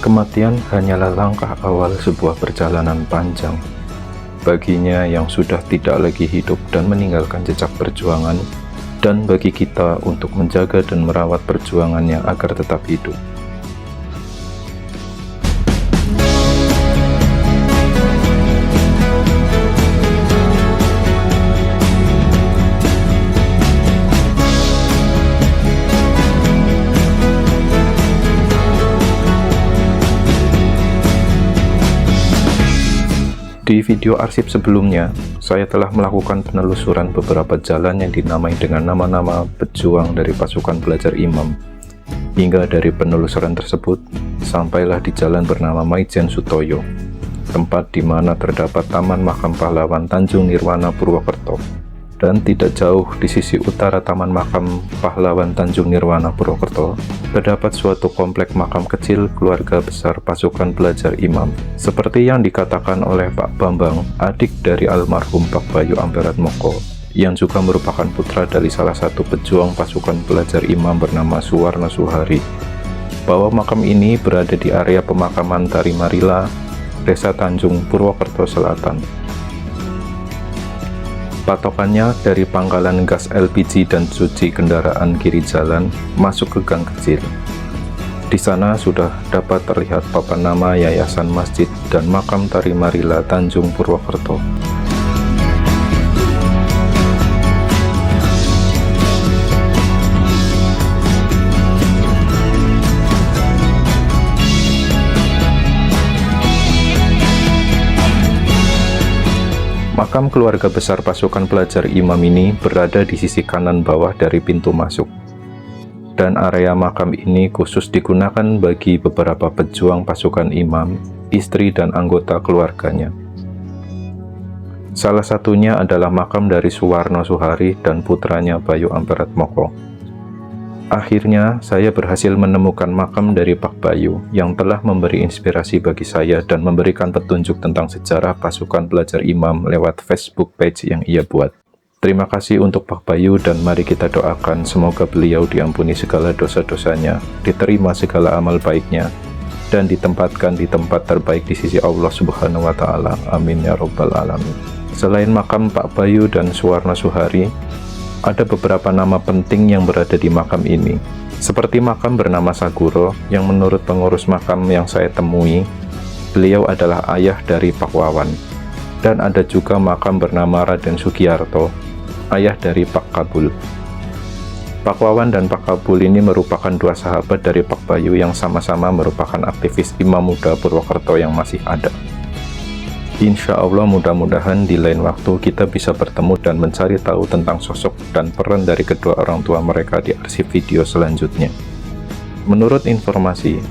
Kematian hanyalah langkah awal sebuah perjalanan panjang. Baginya yang sudah tidak lagi hidup dan meninggalkan jejak perjuangan, dan bagi kita untuk menjaga dan merawat perjuangannya agar tetap hidup. Di video arsip sebelumnya, saya telah melakukan penelusuran beberapa jalan yang dinamai dengan nama-nama pejuang dari pasukan belajar Imam. Hingga dari penelusuran tersebut, sampailah di jalan bernama Maijen Sutoyo, tempat di mana terdapat Taman Makam Pahlawan Tanjung Nirwana Purwokerto. Dan tidak jauh di sisi utara Taman Makam Pahlawan Tanjung Nirwana Purwokerto, terdapat suatu komplek makam kecil keluarga besar pasukan belajar Imam. Seperti yang dikatakan oleh Pak Bambang, adik dari almarhum Pak Bayu Amperet Moko, yang juga merupakan putra dari salah satu pejuang pasukan belajar Imam bernama Suwarno Suhari, bahwa makam ini berada di area pemakaman Tarimarila, Desa Tanjung, Purwokerto Selatan. Patokannya dari pangkalan gas LPG dan cuci kendaraan kiri jalan masuk ke gang kecil. Di sana sudah dapat terlihat papan nama Yayasan Masjid dan Makam Tarimarila Tanjung Purwokerto. Makam keluarga besar pasukan belajar Imam ini berada di sisi kanan bawah dari pintu masuk. Dan area makam ini khusus digunakan bagi beberapa pejuang pasukan Imam, istri dan anggota keluarganya. Salah satunya adalah makam dari Suwarno Suhari dan putranya Bayu Amperet Moko. Akhirnya, saya berhasil menemukan makam dari Pak Bayu yang telah memberi inspirasi bagi saya dan memberikan petunjuk tentang sejarah pasukan belajar Imam lewat Facebook page yang ia buat. Terima kasih untuk Pak Bayu dan mari kita doakan semoga beliau diampuni segala dosa-dosanya, diterima segala amal baiknya, dan ditempatkan di tempat terbaik di sisi Allah Subhanahu wa Ta'ala. Amin ya Rabbal Alamin. Selain makam Pak Bayu dan Suwarno Suhari, ada beberapa nama penting yang berada di makam ini, seperti makam bernama Saguro yang menurut pengurus makam yang saya temui, beliau adalah ayah dari Pak Wawan. Dan ada juga makam bernama Raden Sugiarto, ayah dari Pak Kabul. Pak Wawan dan Pak Kabul ini merupakan dua sahabat dari Pak Bayu yang sama-sama merupakan aktivis Imam Muda Purwokerto yang masih ada. Insya Allah mudah-mudahan di lain waktu kita bisa bertemu dan mencari tahu tentang sosok dan peran dari kedua orang tua mereka di arsip video selanjutnya. Menurut informasi,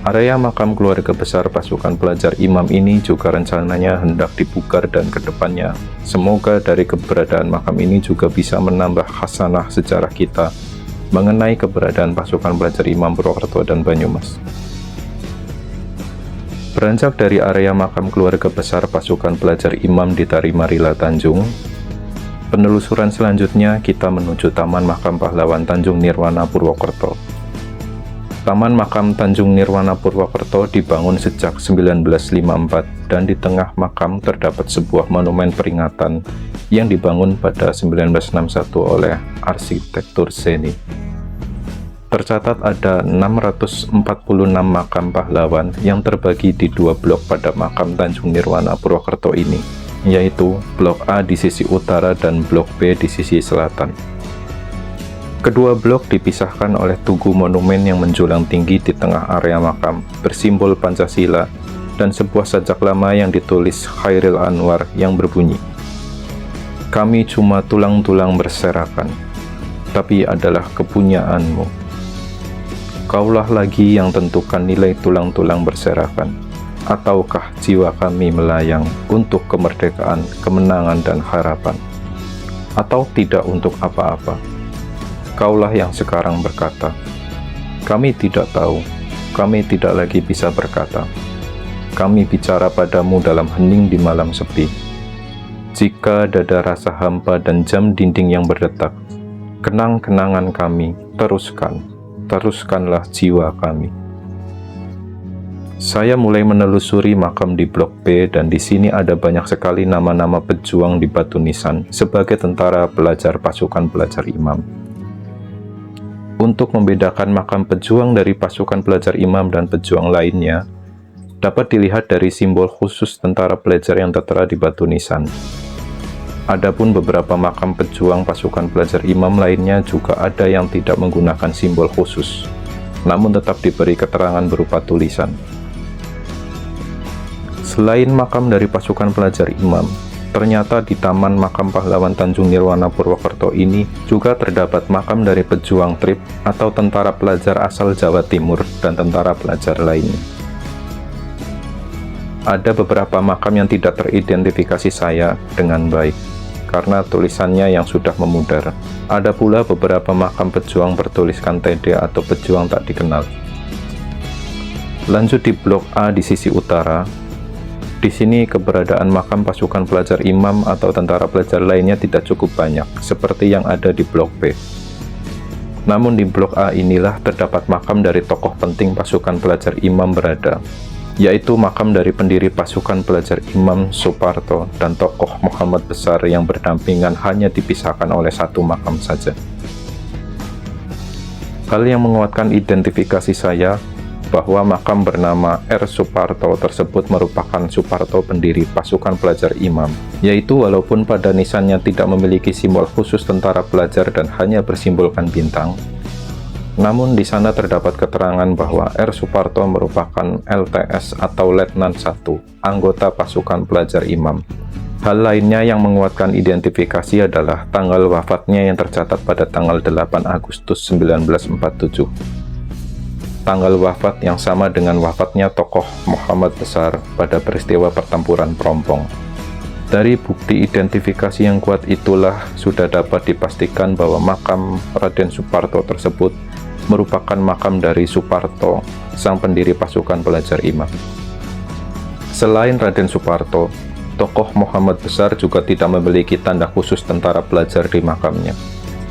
area makam keluarga besar pasukan belajar Imam ini juga rencananya hendak dibugar dan kedepannya semoga dari keberadaan makam ini juga bisa menambah khasanah sejarah kita mengenai keberadaan pasukan belajar Imam Purwokerto dan Banyumas. Beranjak dari area makam keluarga besar pasukan belajar Imam di Tarimarila Tanjung, penelusuran selanjutnya kita menuju Taman Makam Pahlawan Tanjung Nirwana Purwokerto. Taman Makam Tanjung Nirwana Purwokerto dibangun sejak 1954 dan di tengah makam terdapat sebuah monumen peringatan yang dibangun pada 1961 oleh arsitektur Zeni. Tercatat ada 646 makam pahlawan yang terbagi di dua blok pada makam Tanjung Nirwana Purwokerto ini, yaitu blok A di sisi utara dan blok B di sisi selatan. Kedua blok dipisahkan oleh tugu monumen yang menjulang tinggi di tengah area makam, bersimbol Pancasila, dan sebuah sajak lama yang ditulis Khairil Anwar yang berbunyi, "Kami cuma tulang-tulang berserakan, tapi adalah kepunyaanmu. Kaulah lagi yang tentukan nilai tulang-tulang berserakan, ataukah jiwa kami melayang untuk kemerdekaan, kemenangan, dan harapan, atau tidak untuk apa-apa. Kaulah yang sekarang berkata, kami tidak tahu, kami tidak lagi bisa berkata. Kami bicara padamu dalam hening di malam sepi. Jika dada rasa hampa dan jam dinding yang berdetak, kenang-kenangan kami, teruskanlah jiwa kami." Saya mulai menelusuri makam di Blok B dan di sini ada banyak sekali nama-nama pejuang di batu nisan sebagai tentara pelajar pasukan pelajar imam. Untuk membedakan makam pejuang dari pasukan pelajar imam dan pejuang lainnya, dapat dilihat dari simbol khusus tentara pelajar yang tertera di batu nisan. Adapun beberapa makam pejuang pasukan pelajar imam lainnya juga ada yang tidak menggunakan simbol khusus, namun tetap diberi keterangan berupa tulisan. Selain makam dari pasukan pelajar imam, ternyata di Taman Makam Pahlawan Tanjung Nirwana Purwokerto ini juga terdapat makam dari pejuang TRIP atau tentara pelajar asal Jawa Timur dan tentara pelajar lainnya. Ada beberapa makam yang tidak teridentifikasi saya dengan baik, karena tulisannya yang sudah memudar. Ada pula beberapa makam pejuang bertuliskan TD atau pejuang tak dikenal. Lanjut di Blok A di sisi utara. Di sini keberadaan makam pasukan pelajar imam atau tentara pelajar lainnya tidak cukup banyak, seperti yang ada di Blok B. Namun di Blok A inilah terdapat makam dari tokoh penting pasukan pelajar imam berada, yaitu makam dari pendiri pasukan pelajar imam Suparto dan tokoh Muhammad Besar yang berdampingan hanya dipisahkan oleh satu makam saja. Hal yang menguatkan identifikasi saya bahwa makam bernama R. Suparto tersebut merupakan Suparto pendiri pasukan pelajar imam, yaitu walaupun pada nisannya tidak memiliki simbol khusus tentara pelajar dan hanya bersimbolkan bintang, namun di sana terdapat keterangan bahwa R. Suparto merupakan LTS atau Letnan 1, anggota pasukan pelajar imam. Hal lainnya yang menguatkan identifikasi adalah tanggal wafatnya yang tercatat pada tanggal 8 Agustus 1947. Tanggal wafat yang sama dengan wafatnya tokoh Muhammad Besar pada peristiwa pertempuran Prompong. Dari bukti identifikasi yang kuat itulah sudah dapat dipastikan bahwa makam Raden Suparto tersebut merupakan makam dari Suparto, sang pendiri pasukan pelajar imam. Selain Raden Suparto, tokoh Muhammad Besar juga tidak memiliki tanda khusus tentara pelajar di makamnya.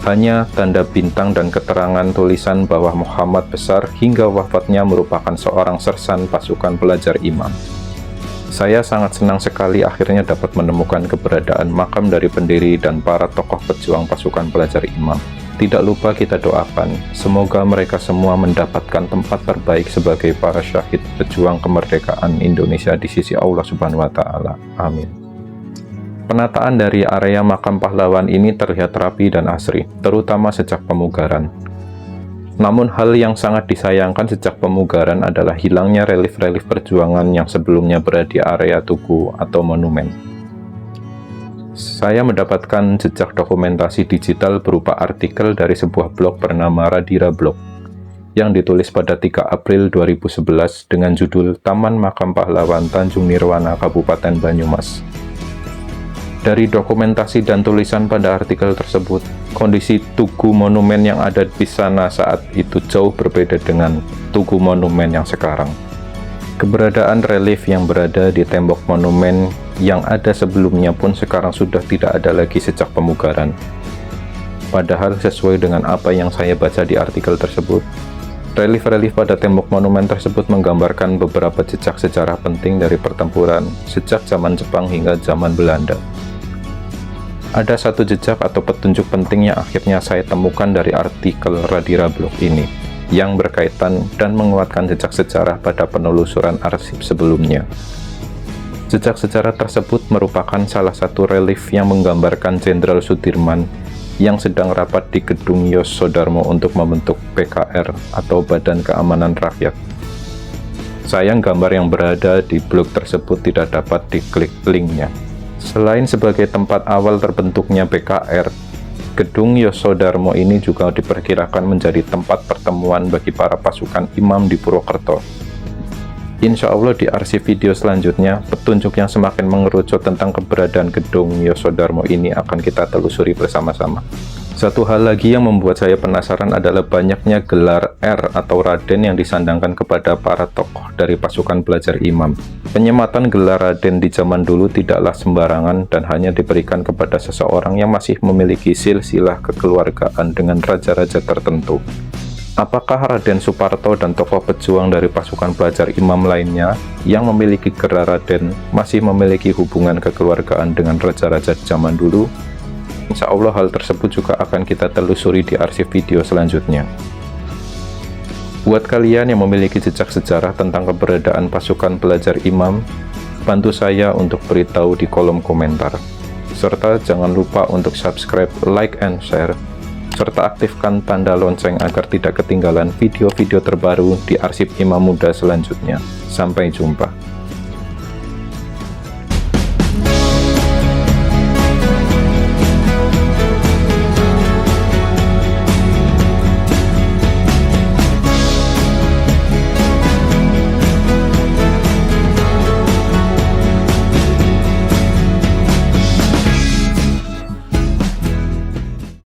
Hanya tanda bintang dan keterangan tulisan bahwa Muhammad Besar hingga wafatnya merupakan seorang sersan pasukan pelajar imam. Saya sangat senang sekali akhirnya dapat menemukan keberadaan makam dari pendiri dan para tokoh pejuang pasukan pelajar imam. Tidak lupa kita doakan, semoga mereka semua mendapatkan tempat terbaik sebagai para syahid pejuang kemerdekaan Indonesia di sisi Allah Subhanahu wa Ta'ala. Amin. Penataan dari area makam pahlawan ini terlihat rapi dan asri, terutama sejak pemugaran. Namun hal yang sangat disayangkan sejak pemugaran adalah hilangnya relief-relief perjuangan yang sebelumnya berada di area tugu atau monumen. Saya mendapatkan jejak dokumentasi digital berupa artikel dari sebuah blog bernama Radira Blog, yang ditulis pada 3 April 2011 dengan judul Taman Makam Pahlawan Tanjung Nirwana Kabupaten Banyumas. Dari dokumentasi dan tulisan pada artikel tersebut, kondisi tugu monumen yang ada di sana saat itu jauh berbeda dengan tugu monumen yang sekarang. Keberadaan relief yang berada di tembok monumen yang ada sebelumnya pun sekarang sudah tidak ada lagi sejak pemugaran. Padahal sesuai dengan apa yang saya baca di artikel tersebut, relief-relief pada tembok monumen tersebut menggambarkan beberapa jejak sejarah penting dari pertempuran sejak zaman Jepang hingga zaman Belanda. Ada satu jejak atau petunjuk penting yang akhirnya saya temukan dari artikel Radira Blog ini, yang berkaitan dan menguatkan jejak sejarah pada penelusuran arsip sebelumnya. Jejak sejarah tersebut merupakan salah satu relief yang menggambarkan Jenderal Sudirman yang sedang rapat di gedung Yos Sodarmo untuk membentuk BKR atau Badan Keamanan Rakyat. Sayang gambar yang berada di blog tersebut tidak dapat diklik linknya. Selain sebagai tempat awal terbentuknya BKR, gedung Yos Sodarmo ini juga diperkirakan menjadi tempat pertemuan bagi para pasukan imam di Purwokerto. Insya Allah di arsip video selanjutnya, petunjuk yang semakin mengerucut tentang keberadaan gedung Yos Sodarmo ini akan kita telusuri bersama-sama. Satu hal lagi yang membuat saya penasaran adalah banyaknya gelar R atau Raden yang disandangkan kepada para tokoh dari pasukan pelajar imam. Penyematan gelar Raden di zaman dulu tidaklah sembarangan dan hanya diberikan kepada seseorang yang masih memiliki silsilah kekeluargaan dengan raja-raja tertentu. Apakah Raden Suparto dan tokoh pejuang dari pasukan pelajar imam lainnya yang memiliki gelar Raden masih memiliki hubungan kekeluargaan dengan raja-raja zaman dulu? Insya Allah hal tersebut juga akan kita telusuri di arsip video selanjutnya. Buat kalian yang memiliki jejak sejarah tentang keberadaan pasukan pelajar imam, bantu saya untuk beritahu di kolom komentar. Serta jangan lupa untuk subscribe, like, and share, serta aktifkan tanda lonceng agar tidak ketinggalan video-video terbaru di arsip Imam Muda selanjutnya. Sampai jumpa.